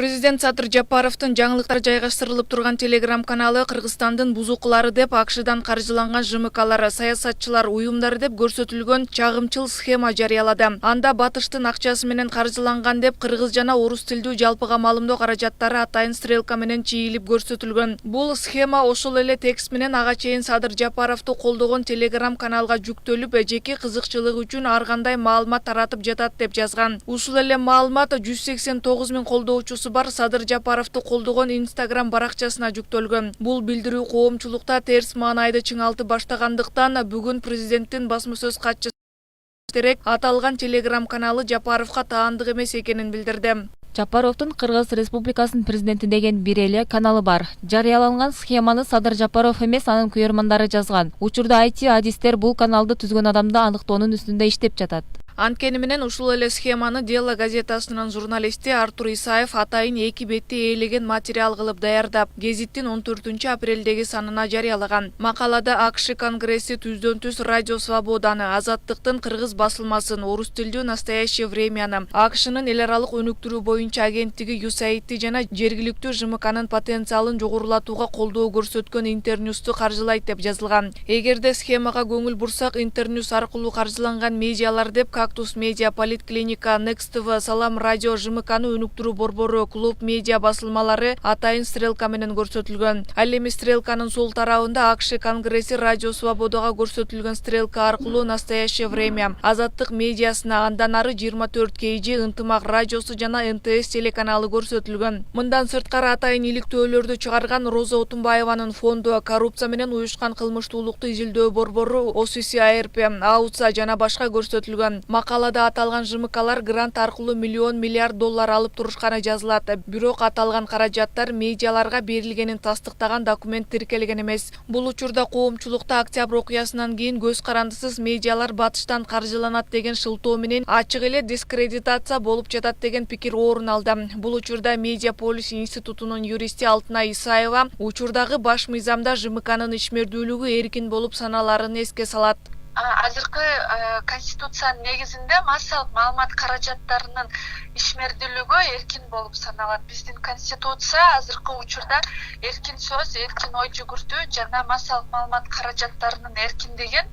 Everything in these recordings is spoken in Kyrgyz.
Президент Садыр Жапаровдун жаңылыктар жайгаштырылып турган телеграм каналы Кыргызстандын бузукулары деп акшдан каржыланган ЖМКлары, саясатчылар, уюмдары деп көрсөтүлгөн чагымчыл схема жарыялады. Анда батыштын акчасы менен каржыланган деп кыргыз жана орус тилдүү жалпыга маалымдоо каражаттары атайын стрелка менен чийилип көрсөтүлгөн. Бул схема ошол эле текст менен ага чейин Садыр Жапаровду колдогон телеграм каналга жүктөлүп, жеке кызыкчылык үчүн ар кандай маалымат таратып жатат деп жазган. Ушул эле маалымат 189 000 колдоочусу бар Садыр Жапаровду колдогон Instagram баракчасына жүктөлгөн. Бул билдирүү коомчулукта терс маанайды чыңалты баштагандыктан бүгүн президенттин басма сөз катчысы аталган телеграм каналы Жапаровго таандык эмес экенин билдирди. Жапаровдун Кыргыз Республикасынын президенти деген бир эле каналы бар. Жарыяланган схеманы Садыр Жапаров эмес, анын күйөрмандары жазган. Учурда IT-адистер бул каналды түзгөн адамды аныктоонун үстүндө иштеп жатат. Анткени менен ушул эле схеманы Дело газетасынын журналисти Артур Исаев атайын 2 бетти ээлеген материал кылып даярдап, гезиттин 14-апрелдеги санына жарыялаган. Макалада АКШ Конгресси түздөн-түз Радио Свободаны, Азаттыктын кыргыз басылмасын, орус тилдүү Настоящее времяны, АКШнын эл аралык өнүктүрүү боюнча агенттиги USAID жана жергиликтүү ЖМКнын потенциалын жогорулатууга колдоо көрсөткөн Интерньюсту каржылайт деп жазылган. Эгерде схемага көңүл бурсак, Интерньюс аркылуу каржыланган медиалар деп Кактус медиа, Политклиника, Next TV, Салам радио, ЖМКны өнүктүрүү борбору, Клуб медиа басылмалары атайын стрелка менен көрсөтүлгөн. Ал эми стрелканын сол тарабында АКШ Конгресси Радио Свободага көрсөтүлгөн стрелка аркылуу Настоящее время, Азаттык медиасына, андан ары 24 KG, Ынтымак радиосу жана НТС телеканалы көрсөтүлгөн. Мындан сырткары атайын иликтөөлөрдү чыгарган Роза Отунбаеванын фонду, коррупция менен уюшкан кылмыштуулукту изилдөө борбору ОСС-АРП, АУЦА жана башка көрсөтүлгөн. Макалада аталган ЖМКлар грант аркылуу миллиард доллар алып турушканы жазылат. Бирок аталган каражаттар медиаларга берилгенин тастыктаган документ тиркелген эмес. Бул учурда коомчулукта октябрь окуясынан кийин көз карандысыз медиалар батыштан каржыланат деген шылтоо менен ачык эле дискредитация болуп жатат деген пикир орун алды. Бул учурда Медиаполис институтунун юристи Алтынай Исаева учурдагы баш мыйзамда ЖМКнын ишмердүүлүгү эркин болуп саналарын эске салат. Азыркы конституциянын негизинде массалык маалымат каражаттарынын ишмердүүлүгү эркин болуп саналат. Биздин конституция азыркы учурда эркин сөз, эркин ой жүгүртүү жана массалык маалымат каражаттарынын эркиндигин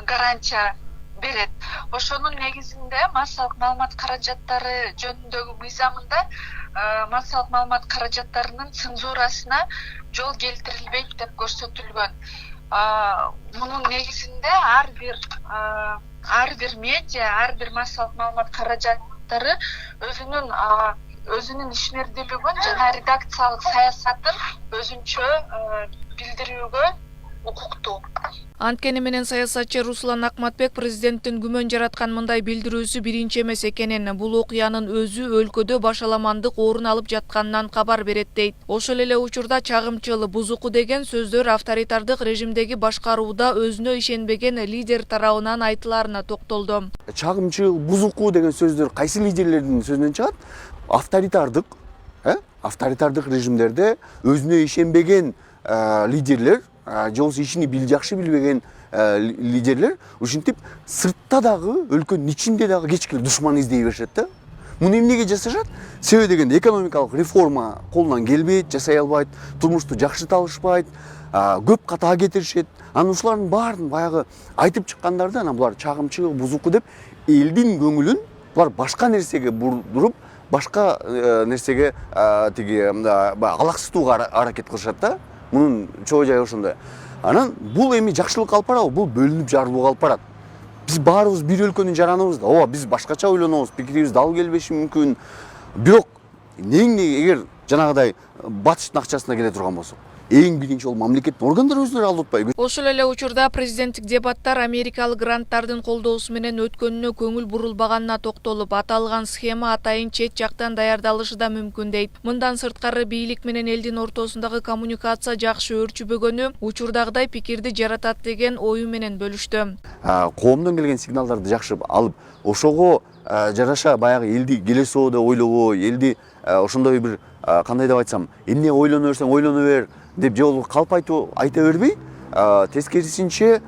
гарантия берет. Ошонун негизинде массалык маалымат каражаттары жөнүндөгү мыйзамында массалык маалымат каражаттарынын цензурасына жол келтирилбейт деп көрсөтүлгөн. Мунун негизинде ар бир медиа, ар бир массалык маалымат каражаттары өзүнүн ишмердүүлүгүн жана редакциялык саясатын өзүнчө билдирүүгө укуктуу. Анткени менен саясатчы Руслан Акматбек президенттин күмөн жараткан мындай билдирүүсү биринчи эмес экенин, бул окуянын өзү өлкөдө башаламандык орун алып жатканынан кабар берет дейт. Ошол эле учурда чагымчыл, бузуку деген сөздөр авторитардык режимдеги башкарууда өзүнө ишенбеген лидер тарабынан айтыларына токтолду. Чагымчыл, бузуку деген сөздөр кайсы лидерлердин сөзүнөн чыгат? Авторитардык режимдерде өзүнө ишенбеген лидерлер, же болбосо ишини жакшы билбеген лидерлер ушинтип сыртта дагы, өлкөнүн ичинде дагы кеч келип душман издей беришет да. Муну эмнеге жасашат? Себеби дегенде экономикалык реформа колунан келбейт, жасай албайт, турмушту жакшы табышпайт, көп ката кетиришет. Анан ушулардын баарын баягы айтып чыккандарды, анан булар чагымчыл, бузуку деп элдин көңүлүн булар башка нерсеге бурдуруп, башка нерсеге алаксытууга аракет кылышат да. Мунун чоо жайы ошондой. Анан бул эми жакшылык алып барабы? Бул бөлүнүп жарылууга алып барат. Биз баарыбыз бир өлкөнүн жараныбыз да. Ооба, биз башкача ойлонобуз, пикирибиз дал келбеши мүмкүн. Бирок эгер жанагыдай батыштын акчасына келе турган болсок, эң биринчи ол мамлекеттин органдары өздөрү алып атпайбы? Ошол эле учурда президенттик дебаттар америкалык гранттардын колдоосу менен өткөнүнө көңүл бурулбаганына токтолуп, аталган схема атайын чет жактан даярдалышы да мүмкүн дейт. Мындан сырткары бийлик менен элдин ортосундагы коммуникация жакшы өрчүбөгөнү учурдагыдай пикирди жаратат деген ою менен бөлүштү. Коомдон келген сигналдарды жакшы алып, ошого жараша баягы элди келесоо деп ойлобой, элди ошондой бир кандай деп айтсам, эмне ойлоно берсең ойлоно бер деп же болбосо калп айта бербей, тескерисинче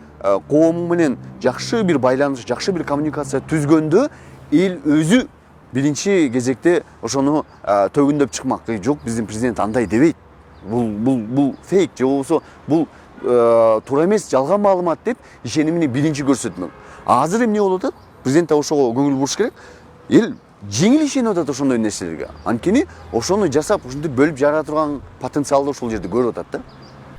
коому менен жакшы бир байланыш, жакшы бир коммуникация түзгөндө эл өзү биринчи кезекте ошону төгүндөп чыкмак. Жок, биздин президент андай дебейт. Бул фейк же болбосо бул туура эмес, жалган маалымат деп ишенимини биринчи көрсөтмөк. Азыр эмне болуп атат? Президент ошого көңүл буруш керек. Эл жеңил ишенип атат ошондой нерселерге. Анткени ошону жасап, ушинтип бөлүп жара турган потенциалды ошол жерде көрүп атат да.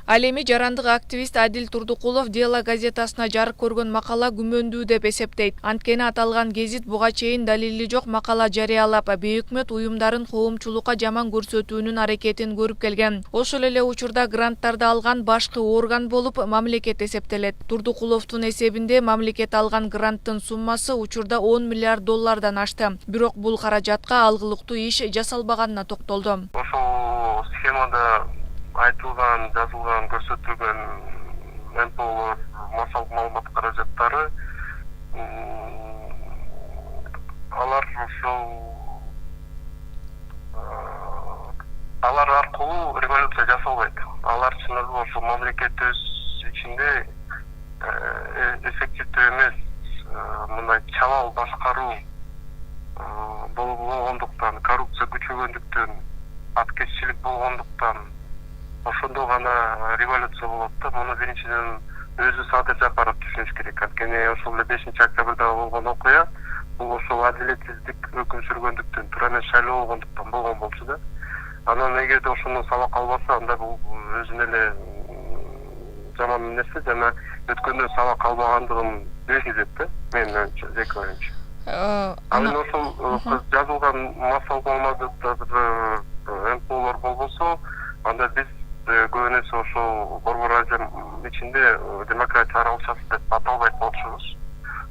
Ал эми жарандык активист Адил Турдукулов Дело газетасына жарык көргөн макала күмөндүү деп эсептейт. Анткени аталган гезит буга чейин далили жок макала жарыялап, бейөкмөт уюмдарын коомчулукка жаман көрсөтүүнүн аракетин көрүп келген. Ошол эле учурда гранттарды алган башкы орган болуп мамлекет эсептелет. Турдукуловдун эсебинде мамлекет алган гранттын суммасы учурда 10 миллиард доллардан ашты. Бирок бул каражатка алгылыктуу иш жасалбаганына токтолду. Ошол схемада айтылган, жазылган, көрсөтүлгөн НПОлор массалык маалымат каражаттары алар аркылуу революция жасалбайт. Алар чынында ошол мамлекет өз ичинде эффективдүү эмес, мындай чалал башкаруу болгондуктан, коррупция күчөгөндүктөн, аткезчилик болгондуктан ошондо гана революция болот да. Муну биринчиден өзү Садыр Жапаров түшүнүш керек. Анткени ошол эле 5-октябрда болгон окуя бул ошол адилетсиздик өкүм сүргөндүктөн, туура эмес шайлоо болгондуктан болгон болчу да. Анан эгерде ошондон сабак албаса, анда бул өзүнө эле жаман нерсе жана өткөндөн сабак албагандыгын белгилеп да, менин оюмча, жеке оюмча. Анан ошол жазылган массалык маалыматтар НПОлор болбосо, анда биз көбүн эсе ошол Борбор Азия ичинде демократия аралышасы деп аталбайт болчубуз.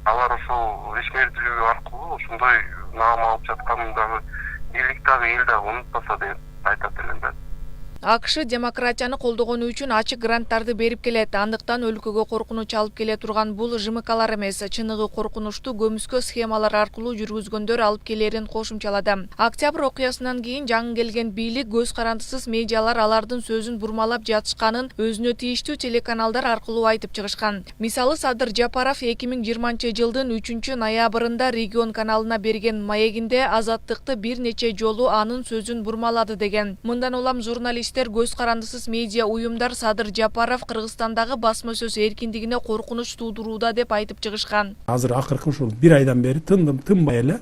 Алар ошол ишмердүүлүгү аркылуу ошондой наам алып жатканын дагы бийлик дагы эл дагы унутпаса деп айтат элем да. АКШ демократияны колдогону үчүн ачык гранттарды берип келет. Андыктан өлкөгө коркунуч алып келе турган бул ЖМКлар эмес, чыныгы коркунучту көмүскө схемалар аркылуу жүргүзгөндөр алып келерин кошумчалады. Октябрь окуясынан кийин жаңы келген бийлик көз карандысыз медиалар алардын сөзүн бурмалап жатышканын өзүнө тийиштүү телеканалдар аркылуу айтып чыгышкан. Мисалы, Садыр Жапаров 2020-жылдын 3-ноябрында Регион каналына берген маегинде азаттыкты бир нече жолу анын сөзүн бурмалады деген. Мындан улам журналист көз карандысыз медиа уюмдар Садыр Жапаров Кыргызстандагы басма сөз эркиндигине коркунуч туудурууда деп айтып чыгышкан. Азыр акыркы ушул бир айдан бери тынбай эле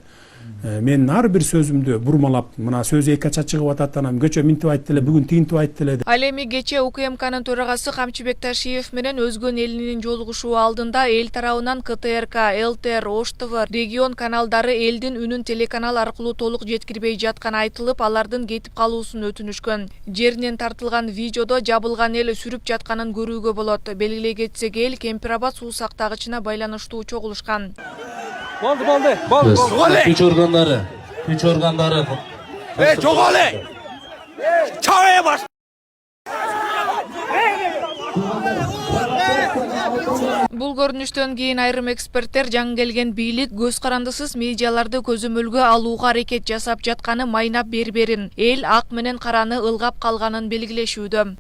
мен ар бир сөзүмдү бурмалап, мына сөз эки ача чыгып атат, анан көчө минтип айтты эле, бүгүн тигинтип айтты эле. Ал эми кече УКМКнын төрагасы Камчыбек Ташиев менен өзгөн элинин жолугушуу алдында эл тарабынан КТРК, ЛТР, Ош ТВ, Регион каналдары элдин үнүн телеканал аркылуу толук жеткирбей жатканы айтылып, алардын кетип калуусун өтүнүшкөн. Жеринен тартылган видеодо жабылган эл сүрүп жатканын көрүүгө болот. Белгилей кетсек, эл Кемпирабад суу сактагычына байланыштуу чогулушкан. Болду. Күч органдары. Жоголе! Чабая баш! Бул көрүнүштөн кийин айрым эксперттер жаңы келген бийлик көз карандысыз медиаларды көзөмөлгө алууга аракет жасап жатканы майнап берберин, эл ак менен караны ылгап калганын белгилешүүдө.